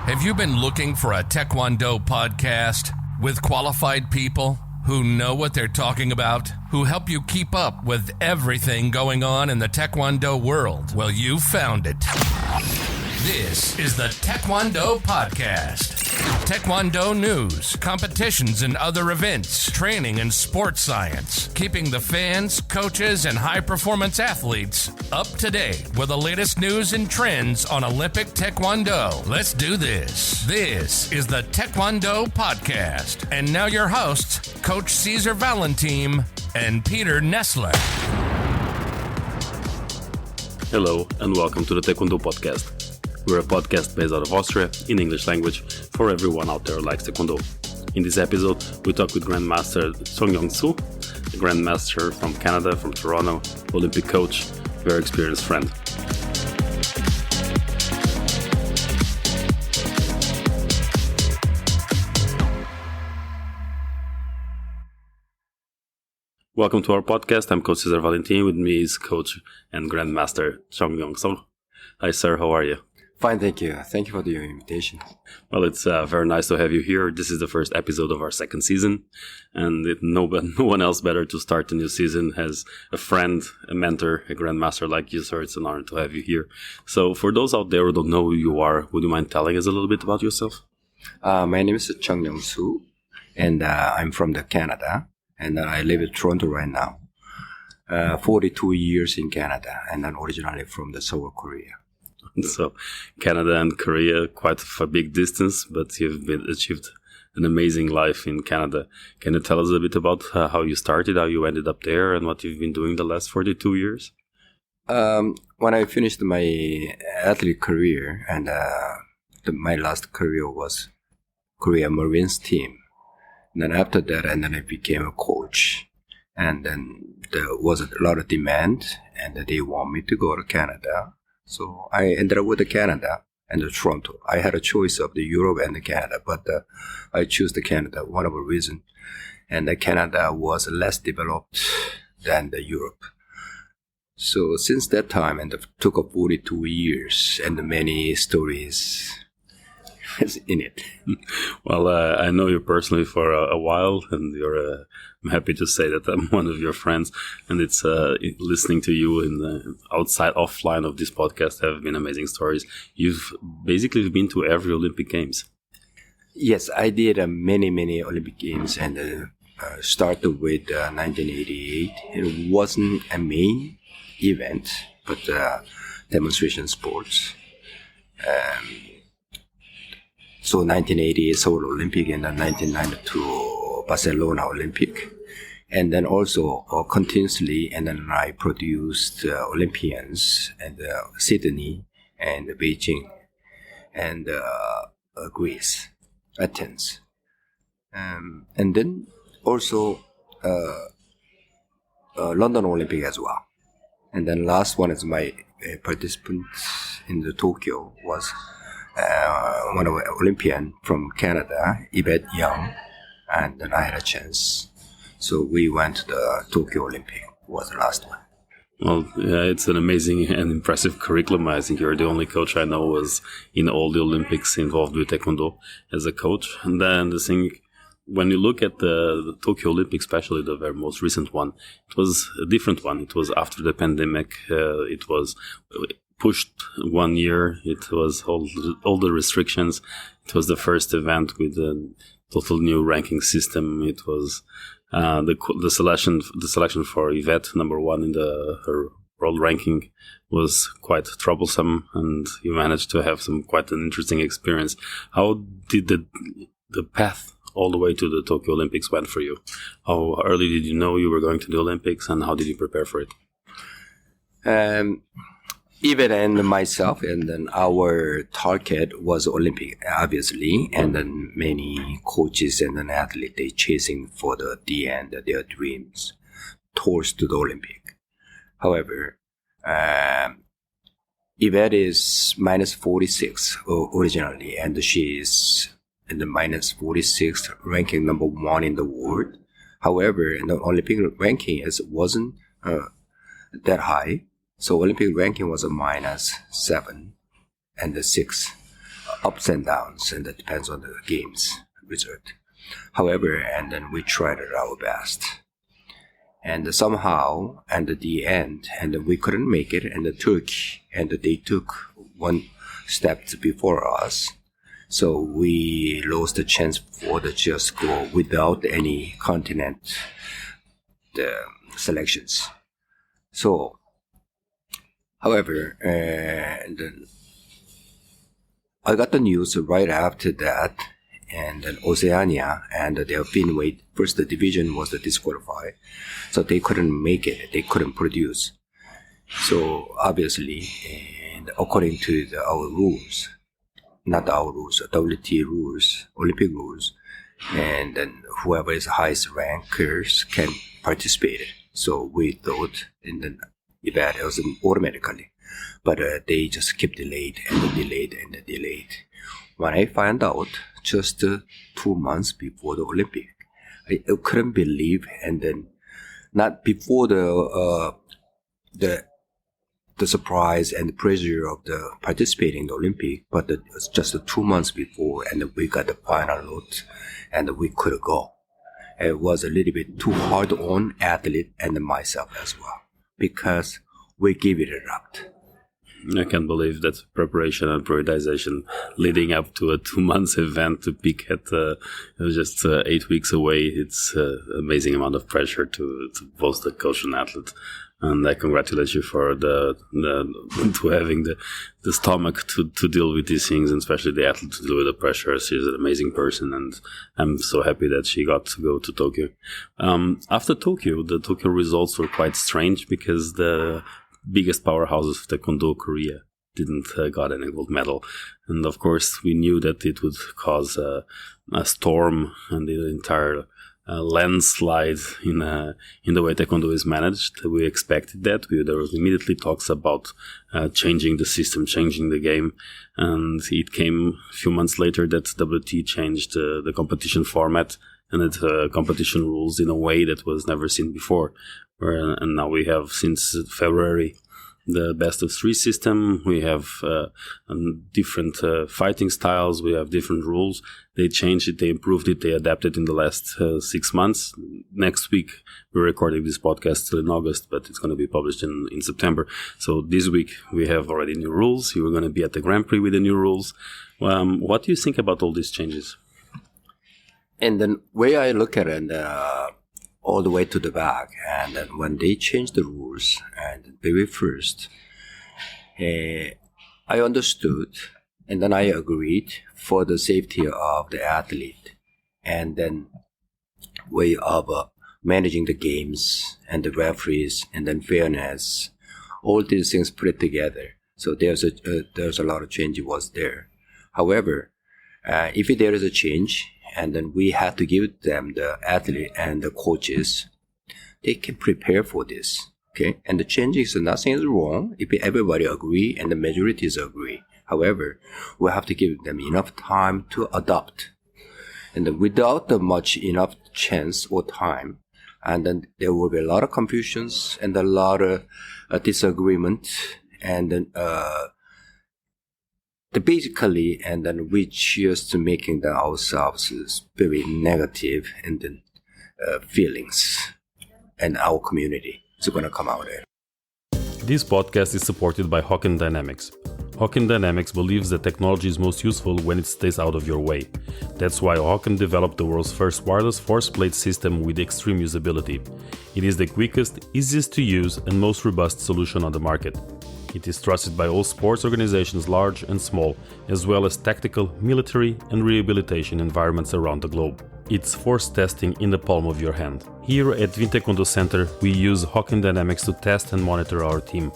Have you been looking for a Taekwondo podcast with qualified people who know what they're talking about, who help you keep up with everything going on in the Taekwondo world? Well, you found it. This is the Taekwondo Podcast. Taekwondo news, competitions and other events, training and sports science, keeping the fans, coaches, and high-performance athletes up to date with the latest news and trends on Olympic Taekwondo. Let's do this. This is the Taekwondo Podcast. And now your hosts, Coach César Valentim and Peter Nessler. Hello and welcome to the Taekwondo Podcast. We're a podcast based out of Austria in English language for everyone out there who likes Taekwondo. In this episode, we talk with Grandmaster Choung, the Grandmaster from Canada, from Toronto, Olympic coach, very experienced friend. Welcome to our podcast. I'm Coach César Valentim. With me is Coach and Grandmaster Choung. Hi, sir. How are you? Fine, thank you. Thank you for your invitation. Well, it's very nice to have you here. This is the first episode of our second season, and no one else better to start the new season as a friend, a mentor, a grandmaster like you, sir. It's an honor to have you here. So for those out there who don't know who you are, would you mind telling us a little bit about yourself? My name is Choung, and I'm from Canada, and I live in Toronto right now. 42 years in Canada, and I'm originally from Seoul, Korea. So Canada and Korea, quite a big distance, but you've achieved an amazing life in Canada. Can you tell us a bit about how you started, how you ended up there, and what you've been doing the last 42 years? When I finished my athlete career, and my last career was Korea Marines team. And then after that, and then I became a coach. And then there was a lot of demand, and they want me to go to Canada. So I ended up with Canada and Toronto. I had a choice of Europe and Canada, but I chose Canada, one of the reasons. And Canada was less developed than Europe. So since that time, and it took 42 years and many stories in it. Well, I know you personally for a while, and I'm happy to say that I'm one of your friends, and it's listening to you in the offline of this podcast have been amazing stories. You've basically been to every Olympic Games. Yes, I did many Olympic Games, and started with 1988. It wasn't a main event, but demonstration sports. So 1988 Seoul Olympic and then 1992 Barcelona Olympic. And then also continuously, and then I produced Olympians and Sydney and Beijing and Greece, Athens. And then also London Olympic as well. And then last one is my participants in the Tokyo was one of the Olympian from Canada, Yvette Young, and then I had a chance. So we went to the Tokyo Olympic, was the last one. Well, yeah, it's an amazing and impressive curriculum. I think you're the only coach I know was in all the Olympics involved with Taekwondo as a coach. And then the thing, when you look at the Tokyo Olympics, especially the very most recent one, it was a different one. It was after the pandemic. It was pushed 1 year. It was all the restrictions. It was the first event with a total new ranking system. It was the selection for Yvette, number one in her world ranking, was quite troublesome, and you managed to have quite an interesting experience. How did the path all the way to the Tokyo Olympics went for you? How early did you know you were going to the Olympics, and how did you prepare for it? Even and myself, and then our target was Olympic, obviously, and then many coaches and then athletes, they chasing for the end, their dreams towards to the Olympic. However, Yvette is minus 46 originally, and she is in the minus 46 ranking number 1 in the world. However, in the Olympic ranking, it wasn't that high. So Olympic ranking was a minus 7 and the 6 ups and downs, and that depends on the game's result. However, and then we tried our best. And somehow, and at the end, and we couldn't make it, and they took one step before us. So we lost the chance for the just go without any continent selections. So, however, and then I got the news right after that, and then Oceania and their Finway first division was disqualified, so they couldn't make it. They couldn't produce. So obviously, and according to our rules, not our rules, WT rules, Olympic rules, and then whoever is highest rankers can participate. So we thought in the event it was automatically, but they just kept delayed and delayed and delayed. When I found out just 2 months before the Olympic, I couldn't believe, and then not before the surprise and the pressure of the participating in the Olympic, but it was just 2 months before, and we got the final note, and we could go. It was a little bit too hard on athlete and myself as well, because we gave it a lot. I can't believe that preparation and prioritization leading up to a 2 months event to peak at just 8 weeks away. It's an amazing amount of pressure to both the coach and athlete. And I congratulate you for to having the stomach to deal with these things, and especially the athlete to deal with the pressure. She's an amazing person, and I'm so happy that she got to go to Tokyo. After Tokyo, the Tokyo results were quite strange because the biggest powerhouses of Taekwondo, Korea, didn't got any gold medal. And of course, we knew that it would cause a storm and the entire landslide in the way Taekwondo is managed. We expected that. There was immediately talks about changing the system, changing the game. And it came a few months later that WT changed the competition format and the competition rules in a way that was never seen before. And now we have, since February, the best of 3 system. We have different fighting styles. We have different rules. They changed it, they improved it, they adapted in the last 6 months. Next week, we're recording this podcast still in August, but it's going to be published in September. So this week, we have already new rules. You are going to be at the Grand Prix with the new rules. What do you think about all these changes? And then way I look at it, all the way to the back, and then when they changed the rules, and very first, I understood, and then I agreed for the safety of the athlete, and then way of managing the games and the referees, and then fairness, all these things put together. So there's a lot of change was there. However, if there is a change, and then we have to give them the athlete and the coaches, they can prepare for this. Okay, and the changes, nothing is wrong if everybody agree and the majorities agree. However, we have to give them enough time to adopt, and then without the much enough chance or time, and then there will be a lot of confusions and a lot of disagreement, and then basically, and then we just making ourselves very negative, and then feelings, and our community is going to come out there. This podcast is supported by Hawken Dynamics. Hawken Dynamics believes that technology is most useful when it stays out of your way. That's why Hawken developed the world's first wireless force plate system with extreme usability. It is the quickest, easiest to use, and most robust solution on the market. It is trusted by all sports organizations, large and small, as well as tactical, military, and rehabilitation environments around the globe. It's force testing in the palm of your hand. Here at Wien Taekwondo Center, we use Hawken Dynamics to test and monitor our team.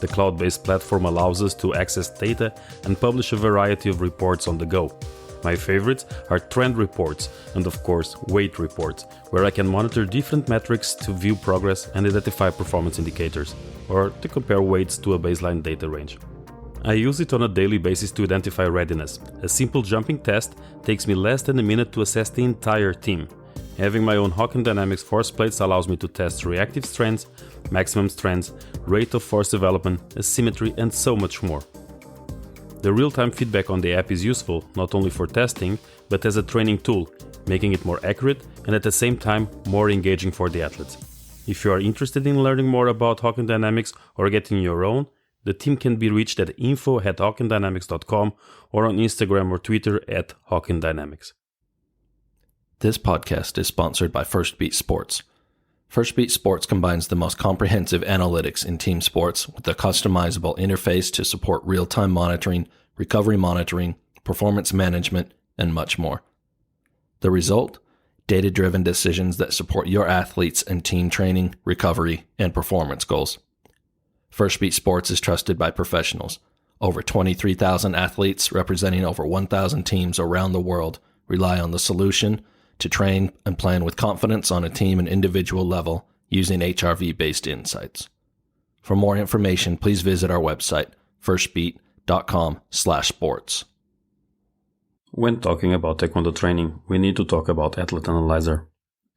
The cloud-based platform allows us to access data and publish a variety of reports on the go. My favorites are trend reports and, of course, weight reports, where I can monitor different metrics to view progress and identify performance indicators, or to compare weights to a baseline data range. I use it on a daily basis to identify readiness. A simple jumping test takes me less than a minute to assess the entire team. Having my own Hawken Dynamics force plates allows me to test reactive strengths, maximum strengths, rate of force development, asymmetry, and so much more. The real-time feedback on the app is useful not only for testing, but as a training tool, making it more accurate and at the same time more engaging for the athletes. If you are interested in learning more about Hawken Dynamics or getting your own, the team can be reached at info@hawkendynamics.com or on Instagram or Twitter @HawkenDynamics. This podcast is sponsored by First Beat Sports. First Beat Sports combines the most comprehensive analytics in team sports with a customizable interface to support real-time monitoring, recovery monitoring, performance management, and much more. The result? Data-driven decisions that support your athletes and team training, recovery, and performance goals. First Beat Sports is trusted by professionals. Over 23,000 athletes representing over 1,000 teams around the world rely on the solution to train and plan with confidence on a team and individual level using HRV-based insights. For more information, please visit our website, firstbeat.com/sports. When talking about Taekwondo training, we need to talk about Athlete Analyzer.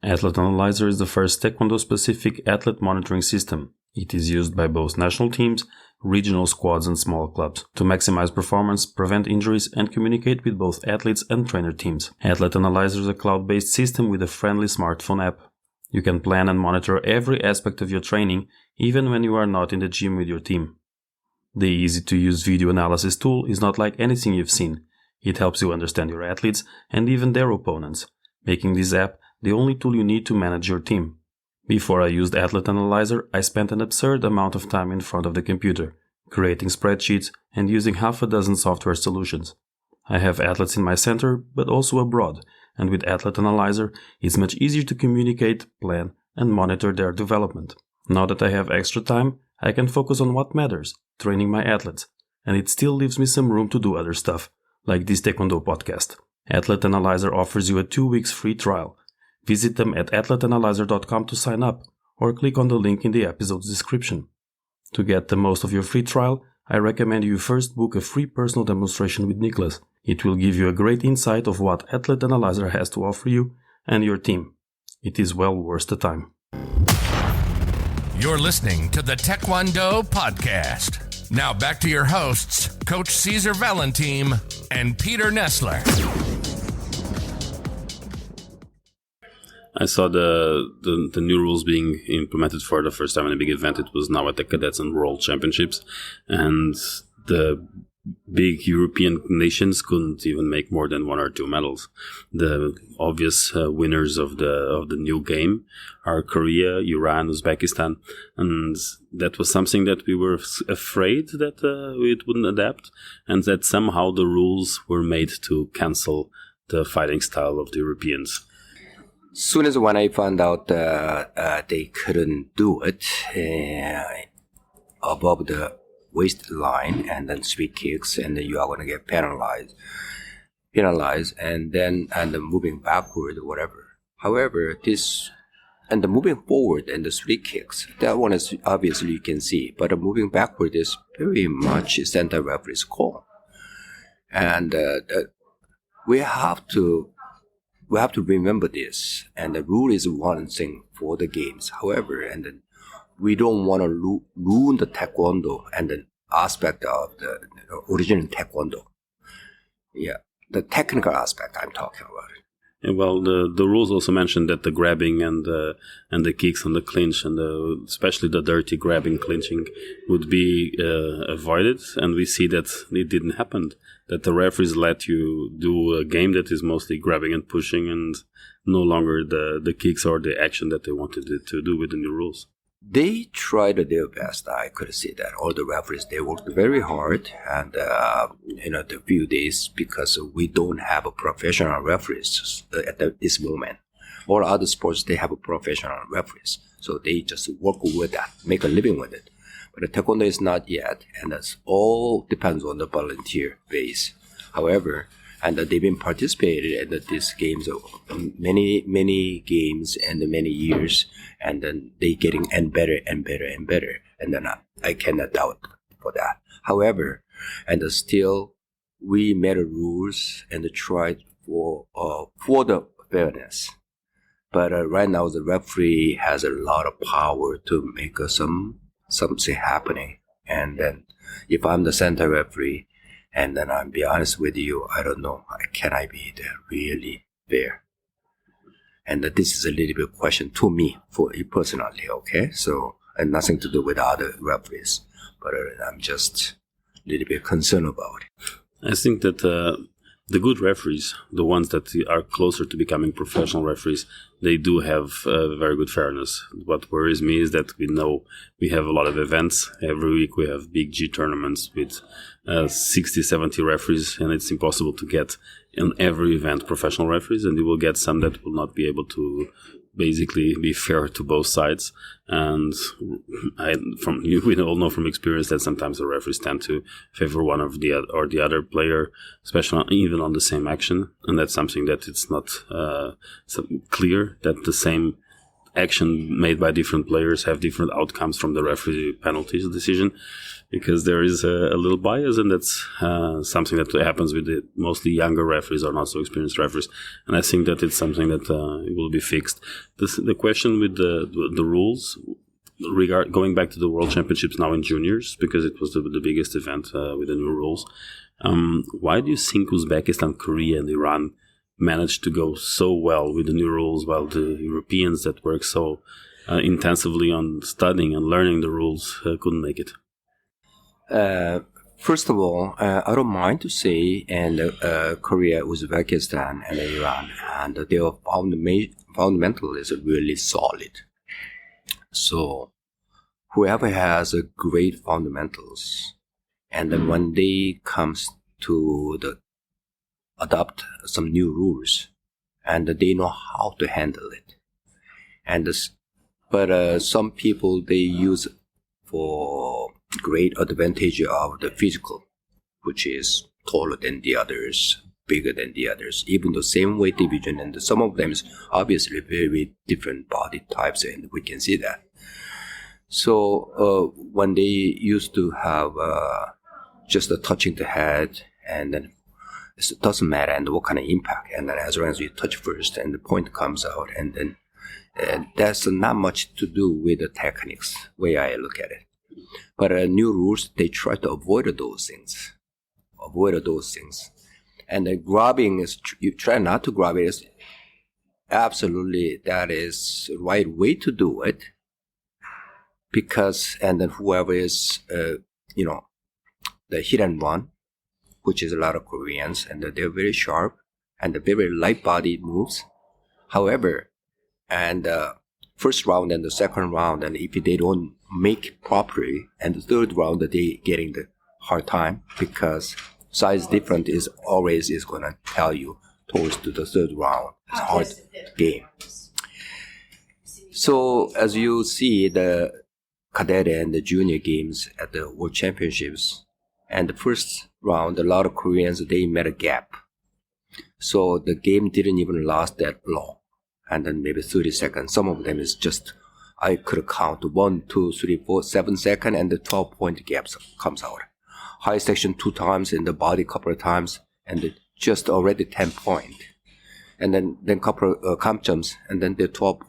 Athlete Analyzer is the first Taekwondo-specific athlete monitoring system. It is used by both national teams, regional squads and small clubs to maximize performance, prevent injuries and communicate with both athletes and trainer teams. Athlete Analyzer is a cloud-based system with a friendly smartphone app. You can plan and monitor every aspect of your training, even when you are not in the gym with your team. The easy-to-use video analysis tool is not like anything you've seen. It helps you understand your athletes and even their opponents, making this app the only tool you need to manage your team. Before I used Athlete Analyzer, I spent an absurd amount of time in front of the computer, creating spreadsheets and using half a dozen software solutions. I have athletes in my center, but also abroad, and with Athlete Analyzer, it's much easier to communicate, plan, and monitor their development. Now that I have extra time, I can focus on what matters, training my athletes, and it still leaves me some room to do other stuff, like this Taekwondo podcast. Athlete Analyzer offers you a 2 weeks free trial. Visit them at athleteanalyzer.com to sign up, or click on the link in the episode's description. To get the most of your free trial, I recommend you first book a free personal demonstration with Nicholas. It will give you a great insight of what Athlete Analyzer has to offer you and your team. It is well worth the time. You're listening to the Taekwondo Podcast. Now back to your hosts, Coach César Valentim and Peter Nessler. I saw the new rules being implemented for the first time in a big event. It was now at the Cadets and World Championships, and the big European nations couldn't even make more than 1 or 2 medals. The obvious winners of the new game are Korea, Iran, Uzbekistan, and that was something that we were afraid that it wouldn't adapt, and that somehow the rules were made to cancel the fighting style of the Europeans. Soon as when I found out they couldn't do it above the waistline and then sweep kicks, and then you are going to get penalized, and then moving backward, whatever. However, this and the moving forward and the sweep kicks, that one is obviously you can see, but the moving backward is very much center referee's call, and we have to remember this, and the rule is one thing for the games. However, and then we don't want to ruin the Taekwondo and the aspect of the original Taekwondo. Yeah, the technical aspect I'm talking about. And well, the rules also mentioned that the grabbing and the kicks and the clinch and especially the dirty grabbing, clinching would be avoided, and we see that it didn't happen. That the referees let you do a game that is mostly grabbing and pushing, and no longer the kicks or the action that they wanted it to do with the new rules. They tried their best. I could see that all the referees, they worked very hard, and the few days, because we don't have a professional referees at this moment. All other sports, they have a professional referees, so they just work with that, make a living with it. But the Taekwondo is not yet, and that's all depends on the volunteer base. However, and they've been participated in these games, many games and many years, and then they getting better and better and better, and then I cannot doubt for that. However, and still we made rules and tried for the fairness, but right now the referee has a lot of power to make something happening, and then if I'm the center referee, And then I'll be honest with you, I don't know, can I be really fair? And this is a little bit question to me, for you personally, okay? So, and nothing to do with other referees, but I'm just a little bit concerned about it. I think that the good referees, the ones that are closer to becoming professional referees, they do have very good fairness. What worries me is that we know we have a lot of events. Every week we have big G tournaments with 60, 70 referees, and it's impossible to get in every event professional referees, and you will get some that will not be able to basically be fair to both sides. And we all know from experience that sometimes the referees tend to favor one of the other player, especially even on the same action. And that's something that it's not clear that the same action made by different players have different outcomes from the referee penalties decision, because there is a little bias, and that's something that happens with the mostly younger referees or not so experienced referees. And I think that it's something that will be fixed. The question with the rules, going back to the World Championships now in juniors, because it was the biggest event with the new rules. Why do you think Uzbekistan, Korea, and Iran managed to go so well with the new rules, while the Europeans that work so intensively on studying and learning the rules couldn't make it? First of all, I don't mind to say, and Korea, Uzbekistan, and Iran, and their fundamental is really solid. So whoever has a great fundamentals, and then when they comes to adopt some new rules, and they know how to handle it. But some people, they use for great advantage of the physical, which is taller than the others, bigger than the others, even the same weight division, and some of them is obviously very different body types, and we can see that. So when they used to have just touching the head, and then it doesn't matter and what kind of impact, and then as long as you touch first and the point comes out, and then that's not much to do with the techniques, way I look at it. But new rules, they try to avoid those things. And the grabbing is, you try not to grab it, is absolutely, that is the right way to do it. Because, and then whoever is, the hit and run, which is a lot of Koreans, and they're very sharp, and very light body moves. However, and first round and the second round, and if they don't make it properly, and the third round, they getting the hard time, because size different is always is going to tell you towards to the third round. It's a hard game. So as you see, the cadet and the junior games at the World Championships, and the first round, a lot of Koreans, they made a gap. So the game didn't even last that long. And then maybe 30 seconds. Some of them is just, I could count 1, 2, 3, 4, 7 seconds, and the 12-point gaps comes out. High section 2 times, and the body couple of times, and just already 10 point. And then couple of comp jumps, and then the 12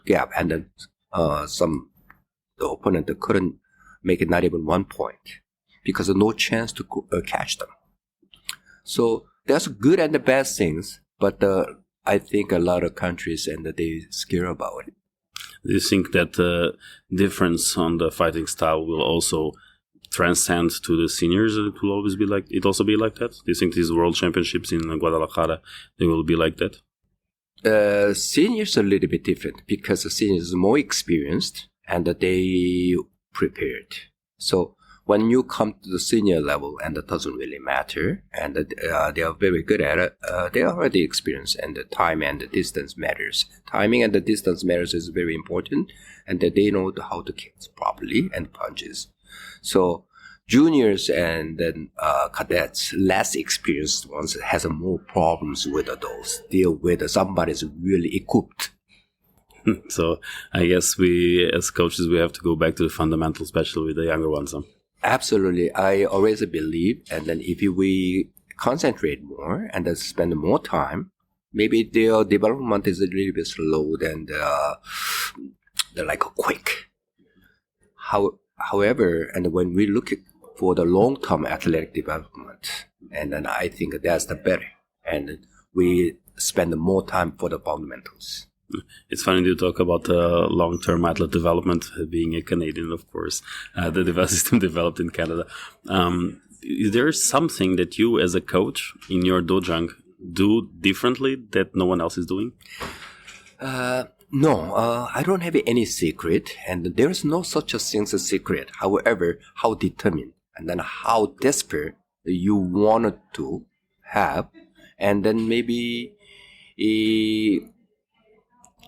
gap, and then the opponent couldn't make it not even 1 point, because no chance to catch them. So there's good and the bad things, but I think a lot of countries, and they scare about it. Do you think that the difference on the fighting style will also transcend to the seniors? It will always be like, it also be like that? Do you think these World Championships in Guadalajara, they will be like that? Seniors are a little bit different, because the seniors are more experienced and they prepared. So when you come to the senior level, and it doesn't really matter, and they are very good at it, they are already experienced, and the time and the distance matters. Timing and the distance matters is very important, and that they know how to kick properly and punches. So juniors and then cadets, less experienced ones, has more problems with those. Deal with somebody's really equipped. So I guess we, as coaches, we have to go back to the fundamentals, especially with the younger ones. Huh? Absolutely. I always believe, and then if we concentrate more and then spend more time, maybe their development is a little bit slow than they're like quick. However, and when we look at for the long-term athletic development. And then I think that's the better. And we spend more time for the fundamentals. It's funny to talk about long-term athlete development, being a Canadian, of course, the system developed in Canada. Is there something that you as a coach in your dojang do differently that no one else is doing? No, I don't have any secret, and there is no such a thing as a secret. However, how determined and then how desperate you wanted to have, and then maybe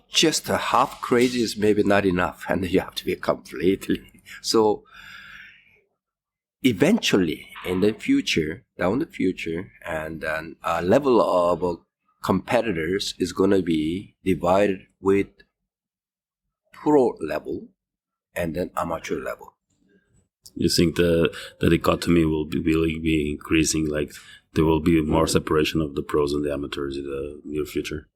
just a half crazy is maybe not enough, and you have to be completely. So eventually, in the future, down the future, and then a level of competitors is going to be divided with pro level and then amateur level. You think the dichotomy will really be increasing, like there will be more separation of the pros and the amateurs in the near future?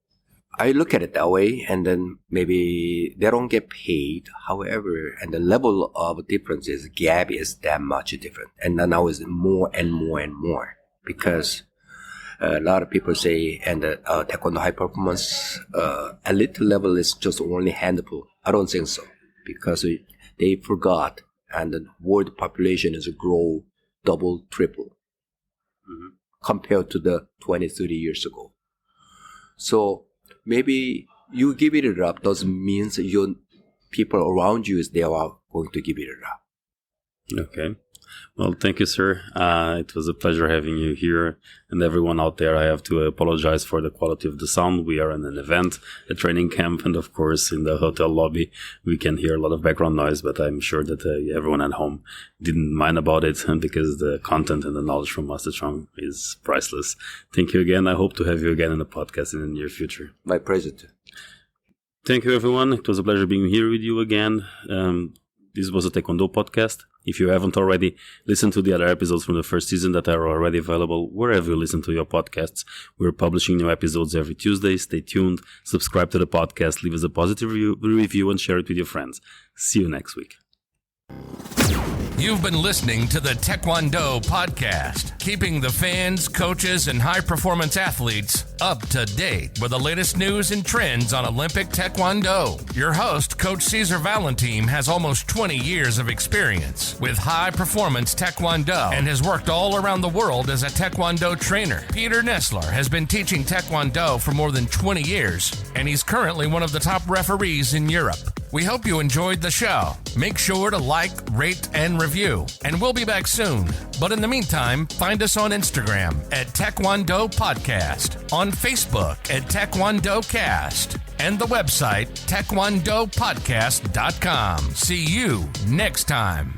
I look at it that way, and then maybe they don't get paid. However, and the level of differences, gap is that much different. And now it's more and more and more, because a lot of people say, and Taekwondo high performance elite level is just only handful. I don't think so, because they forgot, and the world population is grow double, triple compared to the 20, 30 years ago. So maybe you give it up doesn't mean your people around you they are going to give it up. Okay. Well, thank you, sir. It was a pleasure having you here. And everyone out there, I have to apologize for the quality of the sound. We are in an event, a training camp, and of course in the hotel lobby we can hear a lot of background noise, but I'm sure that everyone at home didn't mind about it, because the content and the knowledge from Master Choung is priceless. Thank you again. I hope to have you again in the podcast in the near future. My pleasure too. Thank you, everyone. It was a pleasure being here with you again. This was a Taekwondo podcast. If you haven't already, listen to the other episodes from the first season that are already available wherever you listen to your podcasts. We're publishing new episodes every Tuesday. Stay tuned, subscribe to the podcast, leave us a positive review, and share it with your friends. See you next week. You've been listening to the Taekwondo podcast, keeping the fans, coaches, and high-performance athletes up to date with the latest news and trends on Olympic Taekwondo. Your host, Coach César Valentim, has almost 20 years of experience with high-performance Taekwondo and has worked all around the world as a Taekwondo trainer. Peter Nessler has been teaching Taekwondo for more than 20 years, and he's currently one of the top referees in Europe. We hope you enjoyed the show. Make sure to like, rate, and review. And we'll be back soon. But in the meantime, find us on Instagram at Taekwondo Podcast, on Facebook at Taekwondo Cast, and the website taekwondopodcast.com. See you next time.